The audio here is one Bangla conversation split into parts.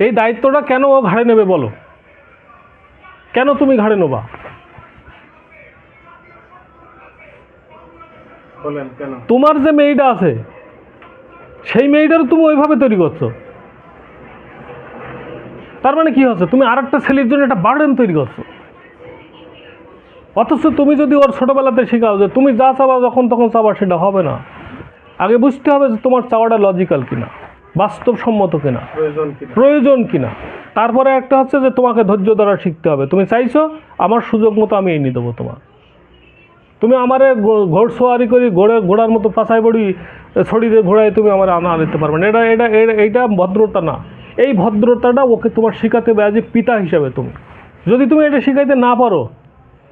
এই দায়িত্বটা কেন ও ঘাড়ে নেবে বলো? কেন তুমি ঘাড়ে নেবা? বলেন কেন? তোমার যে মেয়েটা আছে সেই মেয়েটারও তুমি ওইভাবে তৈরি করছো। তার মানে কি হচ্ছে? তুমি আর একটা ছেলের জন্য একটা বার্ডেন তৈরি করছো। অথচ তুমি যদি ওর ছোটোবেলাতে শেখাও যে তুমি যা চাওয়া যখন তখন চাওয়া, সেটা হবে না। আগে বুঝতে হবে যে তোমার চাওয়াটা লজিক্যাল কিনা, বাস্তবসম্মত কিনা, প্রয়োজন কিনা। তারপরে একটা হচ্ছে যে তোমাকে ধৈর্য ধরা শিখতে হবে। তুমি চাইছো, আমার সুযোগ মতো আমি এনে দেবো তোমার। তুমি আমারে ঘোড়সওয়ারি করি, ঘোড়ার মতো পাছায় পড়ি ছড়িয়ে ঘোড়ায় তুমি আমার আনা দিতে পারবে না। এইটা ভদ্রতা না। এই ভদ্রতাটা ওকে তোমার শেখাতে হবে, যে পিতা হিসাবে। তুমি যদি তুমি এটা শেখাইতে না পারো,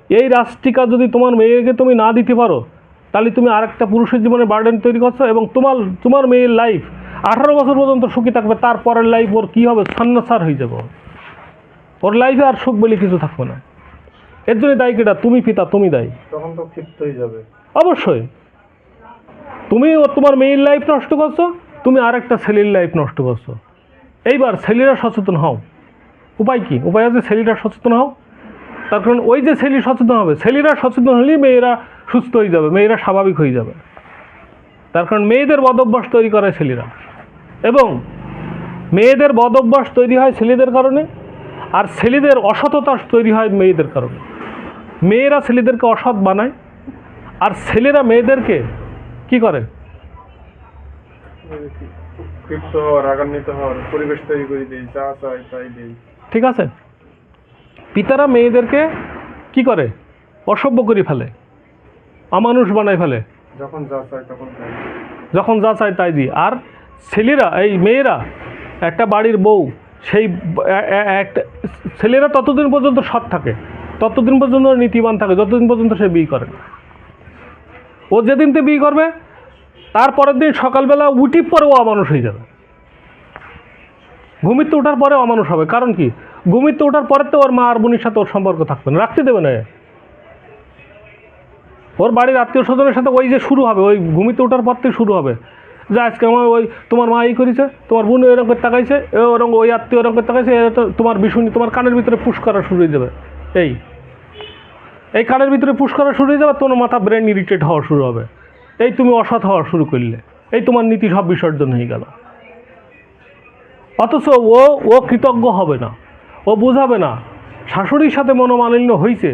এই রাষ্ট্রিকা যদি তোমার মেয়েকে তুমি না দিতে পারো, তাহলে তুমি আরেকটা পুরুষের জীবনে বার্ডেন তৈরি করছো। এবং তোমার মেয়ের লাইফ 18 বছর পর্যন্ত সুখী থাকবে, তারপরের লাইফ ওর কী হবে? ছান্নছাড় হয়ে যাবে। ওর লাইফে আর সুখ বলে কিছু থাকবে না। এর জন্য দায়ী কেটা? তুমি পিতা, তুমি দায়ী। তখন তো ক্ষিপ্ত হয়ে যাবে। অবশ্যই তুমি তোমার মেয়ের লাইফ নষ্ট করছো, তুমি আরেকটা ছেলের লাইফ নষ্ট করছো। এইবার ছেলেরা সচেতন হও। উপায় কি? উপায় আছে, ছেলেরা সচেতন হও। তার কারণ ওই যে ছেলে সচেতন হবে, ছেলেরা সচেতন হলেই মেয়েরা সুস্থ হয়ে যাবে, মেয়েরা স্বাভাবিক হয়ে যাবে। তার কারণ মেয়েদের বদভ্যাস তৈরি করে ছেলেরা, এবং মেয়েদের বদভ্যাস তৈরি হয় ছেলেদের কারণে, আর ছেলেদের অসততা তৈরি হয় মেয়েদের কারণে। মেয়েরা ছেলেদেরকে অসৎ বানায়, আর ছেলেরা মেয়েদেরকে কি করে? ক্ষিপ্ত হওয়ার, রাগান্বিত হওয়ার পরিবেশ তৈরি করে দেয়, যা চাই তাই দেয়। ঠিক আছে? পিতারা মেয়েদেরকে কি করে? অসভ্য করে ফেলে, অমানুষ বানায় ফেলে। যখন যা চাই তখন তাই, যখন যা চায় তাই দিই। আর ছেলেরা, এই মেয়েরা একটা বাড়ির বউ, সেই একটা ছেলেরা ততদিন পর্যন্ত সৎ থাকে, ততদিন পর্যন্ত নীতিবান থাকে, যতদিন পর্যন্ত সে বিয়ে করে। ও যেদিনতে বিয়ে করবে, তারপরের দিন সকালবেলা উঠির পরে ও অমানুষ হয়ে যাবে। ঘুমিতে ওঠার পরে অমানুষ হবে। কারণ কি? ঘুমিতে ওঠার পরে তো ওর মা আর বোনের সাথে ওর সম্পর্ক থাকবে না, রাখতে দেবে না। ওর বাড়ির আত্মীয় স্বজনের সাথে ওই যে শুরু হবে, ওই ঘুমিতে ওঠার পর থেকে শুরু হবে যে আজকে আমার ওই তোমার মা এই করেছে, তোমার বোন এরকম করে তাকাইছে, ওরকম ওই আত্মীয় ওরকম করে তাকাইছে, তোমার বিশুনি তোমার কানের ভিতরে পুশ করা শুরু হয়ে যাবে। এই কানের ভিতরে পুশ করা শুরু হয়ে যাবে, তোমার মাথা ব্রেন ইরিটেট হওয়া শুরু হবে। এই তুমি অসৎ হওয়া শুরু করলে, এই তোমার নীতি সব বিসর্জন হয়ে গেল। অথচ ও কৃতজ্ঞ হবে না, ও বুঝাবে না শাশুড়ির সাথে মনোমালিন্য হয়েছে,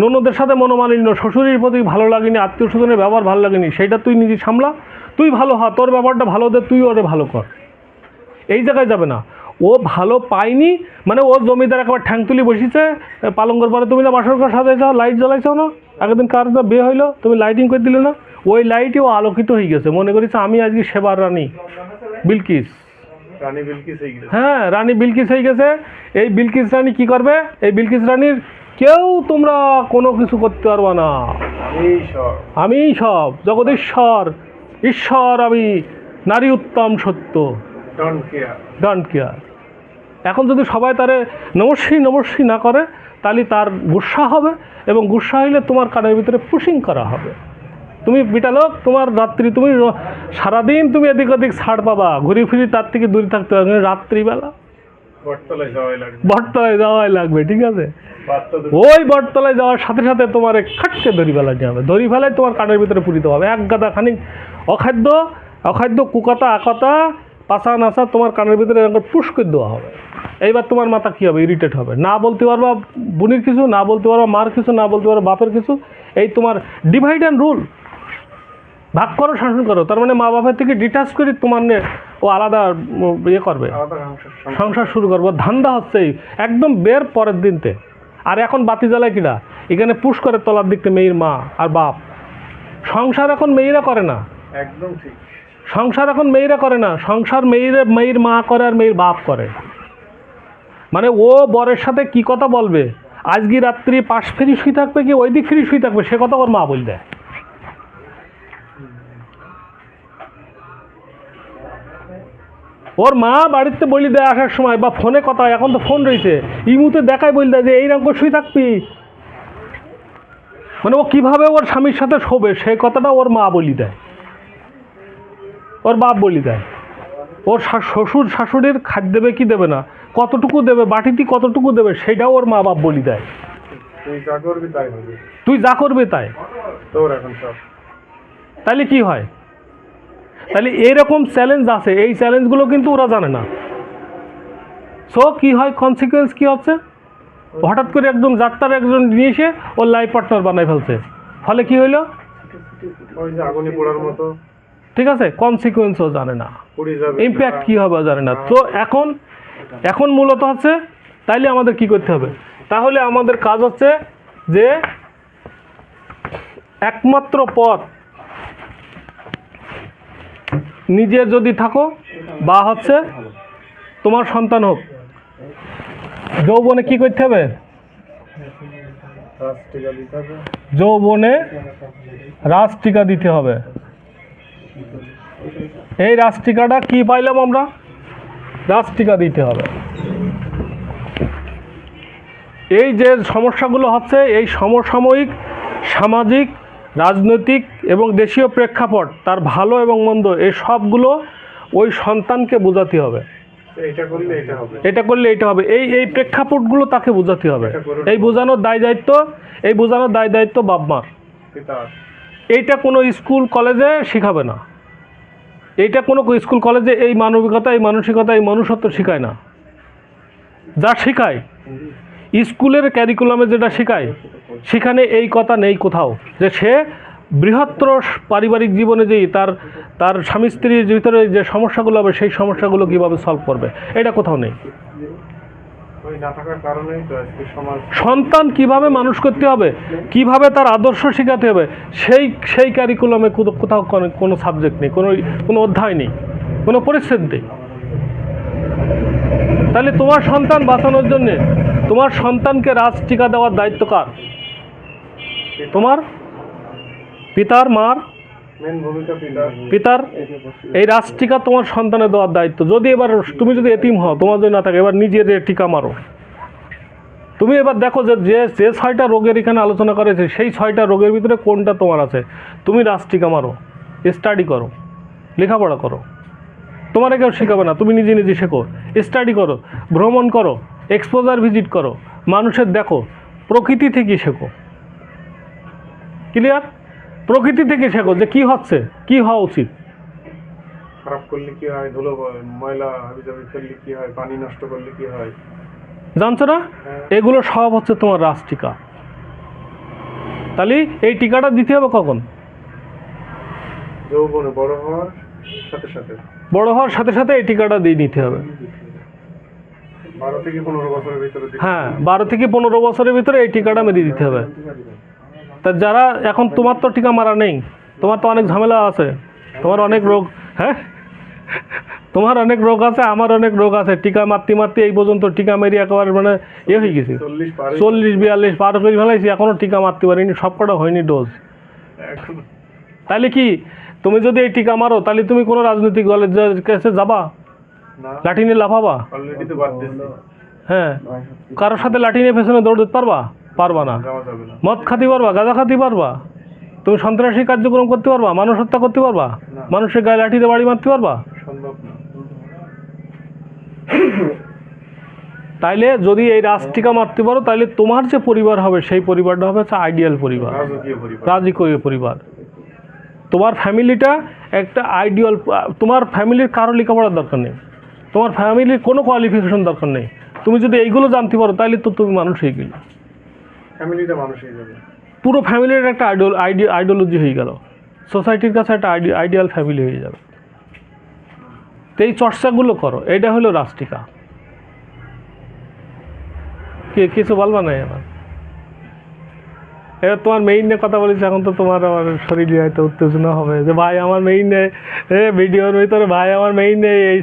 ননদের সাথে মনোমালিন্য, শ্বশুরের প্রতি ভালো লাগেনি, আত্মীয় স্বজনের ব্যবহার ভালো লাগেনি, সেইটা তুই নিজে সামলা, তুই ভালো হ, তোর ব্যবহারটা ভালো দে, তুই ওরে ভালো কর। এই জায়গায় যাবে না। ও ভালো পায়নি মানে ও জমিদার একবার ঠ্যাং তুলি বসিছে, পালঙ্গর পরে তুমি না বাসর ঘর সাজাইছাও, লাইট জ্বালাইছাও না, আগের দিন কার বিয়ে হইলো, তুমি লাইটিং করে দিলে না, ওই লাইটে ও আলোকিত হয়ে গেছে, মনে করেছে আমি আজকে সেবার রানী বিলকিস। হ্যাঁ, রানী বিলকিস হয়ে গেছে। এই বিলকিস রানী কি করবে? এই বিলকিস রানীর কেউ তোমরা কোনো কিছু করতে পারবা না, আমি সব জগদীশ্বর, ঈশ্বর আমি, নারী উত্তম সত্য, ডোন্ট কেয়ার। এখন যদি সবাই তারে নমস্বী না করে, তাহলে তার গুসা হবে, এবং গুসা হইলে তোমার কানের ভিতরে পুশিং করা হবে। তুমি বিটালোক, তোমার রাত্রি, তুমি সারাদিন তুমি এদিক ওদিক ছাড় পাবা, ঘুরি ফিরি তার থেকে দূরে থাকতে হবে। রাত্রিবেলা বটতলায় যাওয়াই লাগবে। ঠিক আছে? ওই বটতলায় যাওয়ার সাথে সাথে তোমার খাটকে ধরি ফেলা যাবে, ধরি ফেলায় তোমার কানের ভিতরে পুরিতে হবে এক গাদা খানিক অখাদ্য কুকাতা আকতা পাশা নাচা তোমার কানের ভিতরে এরকম পুশ করে দেওয়া হবে। এইবার তোমার মাথা কী হবে? ইরিটেট হবে, না বলতে পারবা বোনের কিছু, না বলতে পারবা মার কিছু, না বলতে পারবা বাপের কিছু। এই তোমার ডিভাইড অ্যান্ড রুল, ভাগ করো, শাসন করো। তার মানে মা বাপের থেকে ডিটাচ করে তোমার ও আলাদা ইয়ে করবে, সংসার শুরু করবো। ধান্দা হচ্ছে একদম বের পরের দিনতে। আর এখন বাতি জ্বালায় কিনা? এখানে পুশ করে তলার দিকতে মেয়ের মা আর বাপ। সংসার এখন মেয়েরা করে না, একদম ঠিক। সংসার এখন মেয়েরা করে না, সংসার মেয়ের মা করে আর মেয়ের বাপ করে। মানে ও বরের সাথে কি কথা বলবে, আজকে রাত্রি পাশ ফিরি শুয়ে থাকবে কি ওই দিক ফিরি শুয়ে থাকবে, সে কথা ওর মা বল দেয়। ওর মা বাড়িতে বলি দেয় আসার সময়, বা ফোনে কথা, এখন তো ফোন রয়েছে, ইমুতে দেখায় বলি দেয় যে এইরকম করে শুয়ে থাকবি। মানে ও কিভাবে ওর স্বামীর সাথে শোবে সেই কথাটা ওর মা বলি দেয়, ওর বাপ বলি দেয়। ওর শ্বশুর শাশুড়ির খাদ্য দেবে কি দেবে না, কতটুকু দেবে, বাটিতে কতটুকু দেবে, সেটাও ওর মা বাপ বলি দেয়। তুই যা করবি তাই হবে, তুই যা করবে তাই। তোর এখন সব। তাহলে কি হয়? তাহলে এরকম চ্যালেঞ্জ আছে, এই চ্যালেঞ্জগুলো কিন্তু ওরা জানে না। সো কি হয়, কনসিকুয়েন্স কি হচ্ছে, হঠাৎ করে একদম যাত্রার একজন নিয়ে এসে ওর লাইফ পার্টনার বানাই ফেলছে, ফলে কি হইলো, ওই যে আগুনে পোড়ার মতো ঠিক আছে, কনসিকুয়েন্সও জানে না, পুড়ে যাবে, ইম্প্যাক্ট কী হবে জানে না। তো এখন মূলত হচ্ছে, তাইলে আমাদের কি করতে হবে, তাহলে আমাদের কাজ হচ্ছে যে একমাত্র পথ, নিজের যদি থাকো বা হচ্ছে তোমার সন্তান হোক, যৌবনে কি করতে হবে, রাষ্ট্রীয় দিতে হবে। যৌবনে রাজটিকা দিতে হবে। এই রাজটিকাটা কি পাইলাম আমরা, রাজটিকা দিতে হবে। এই যে সমস্যাগুলো হচ্ছে, এই সমসাময়িক সামাজিক, রাজনৈতিক এবং দেশীয় প্রেক্ষাপট, তার ভালো এবং মন্দ, এই সবগুলো ওই সন্তানকে বোঝাতে হবে। এটা করলে এটা হবে, এটা করলে এটা হবে, এই প্রেক্ষাপটগুলো তাকে বোঝাতে হবে। এই বোঝানোর দায় দায়িত্ব বাপ মার। পিতার। এইটা কোনো স্কুল কলেজে শেখাবে না, এইটা কোনো স্কুল কলেজে এই মানবিকতা, এই মানসিকতা, এই মনুষ্যত্ব শেখায় না। যা শেখায় স্কুলের ক্যারিকুলামে, যেটা শেখায়, সেখানে এই কথা নেই কোথাও, যে সে বৃহত্তর পারিবারিক জীবনে যেই তার স্বামী স্ত্রীর ভিতরে যে সমস্যাগুলো হবে, সেই সমস্যাগুলো কীভাবে সলভ করবে, এটা কোথাও নেই। ওই না থাকার কারণেই তো আজকে সমাজ। সন্তান কিভাবে মানুষ করতে হবে, কিভাবে তার আদর্শ শেখাতে হবে, সেই ক্যারিকুলামে কোথাও কোনো সাবজেক্ট নেই, কোনো অধ্যায় নেই, কোনো পরিচ্ছেদ নেই। তাহলে তোমার সন্তান বাঁচানোর জন্যে তোমার সন্তানকে রাজটিকা দেওয়ার দায়িত্ব কার? তোমার পিতার, মার, মেন ভূমিকা পিতার। পিতার। এই রাজটিকা তোমার সন্তানের দেওয়ার দায়িত্ব। যদি এবার তুমি যদি এতিম হও, তোমার যদি না থাকে, এবার নিজের টিকা মারো। তুমি এবার দেখো যে 6টা রোগের এখানে আলোচনা করেছে, সেই 6টা রোগের ভিতরে কোনটা তোমার আছে, তুমি রাজটিকা মারো, স্টাডি করো, লেখাপড়া করো। তোমার কেউ শেখাবে না, তুমি নিজে নিজে শেখো, স্টাডি করো, ভ্রমণ করো, এক্সপোজার ভিজিট করো, মানুষের দেখো, প্রকৃতি থেকে শেখো। ক্লিয়ার? প্রকৃতি থেকে শেখো যে কী হচ্ছে, কী হওয়া উচিত। খারাপ করলে কি হয়, ধুলো ময়লা হাবিজাবি ফেললে কি হয়, পানি নষ্ট করলে কি হয়, জানছো না? এগুলো সব হচ্ছে তোমার রাজটিকা। তাহলে এই টিকাটা দিতে হবে কখন? যৌবনে বড় হওয়ার সাথে সাথে। বড় হওয়ার সাথে সাথে এই টিকাটা দিয়ে নিতে হবে। 12 থেকে 15 বছরের ভিতরে। হ্যাঁ, 12 থেকে 15 বছরের ভিতরে এই টিকাটা মেরে দিতে হবে। তা যারা এখন, তোমার তো টিকা মারা নেই, তোমার তো অনেক ঝামেলা আছে, তোমার অনেক রোগ, হ্যাঁ তোমার অনেক রোগ আছে, আমার অনেক রোগ আছে। টিকা মারতে এই পর্যন্ত টিকা মেরে একেবারে মানে হয়ে গেছি, 40-42 পার করে ফেলাইছি, এখনও টিকা মারতে পারিনি, সব কটা হয়নি ডোজ। তাহলে কি, তুমি যদি এই টিকা মারো, তাহলে তুমি কোনো রাজনৈতিক দলের কাছে যাবা, লাঠি নিয়ে লাফাবা? অলরেডি তো বাদ দিয়েছি। হ্যাঁ, কারোর সাথে লাঠি নিয়ে পেছনে দৌড় দিতে পারবা না। মদ খাতে পারবা, গাঁজা খাতে পারবা, তুমি সন্ত্রাসী কার্যক্রম করতে পারবা, মানুষ হত্যা করতে পারবা, মানুষের গায়ে লাঠিতে বাড়ি মারতে পারবা? সম্ভব না। তাইলে যদি এই রাজটিকা মারতে পারো, তাহলে তোমার যে পরিবার হবে, সেই পরিবারটা হবে হচ্ছে আইডিয়াল পরিবার, রাজকীয় পরিবার। তোমার ফ্যামিলিটা একটা আইডিয়াল। তোমার ফ্যামিলির কারো লেখাপড়ার দরকার নেই, তোমার ফ্যামিলির কোনো কোয়ালিফিকেশন দরকার নেই। তুমি যদি এইগুলো জানতে পারো, তাহলে তো তুমি মানুষ হয়ে গেলে, ফ্যামিলিটা মানুষ হয়ে যাবে। পুরো ফ্যামিলির একটা আইডিওলজি হয়ে গেল, সোসাইটির কাছে একটা আইডিয়াল ফ্যামিলি হয়ে যাবে। তো এই চর্চাগুলো করো, এটা হলো রাজটিকা। কিছু বলবা না এবার? এবার তোমার মেইন নিয়ে কথা বলেছি, এখন তো তোমার আমার শরীরে হয়তো উত্তেজনা হবে যে ভাই আমার মেইন ভিডিওর ভিতরে, ভাই আমার মেইন এই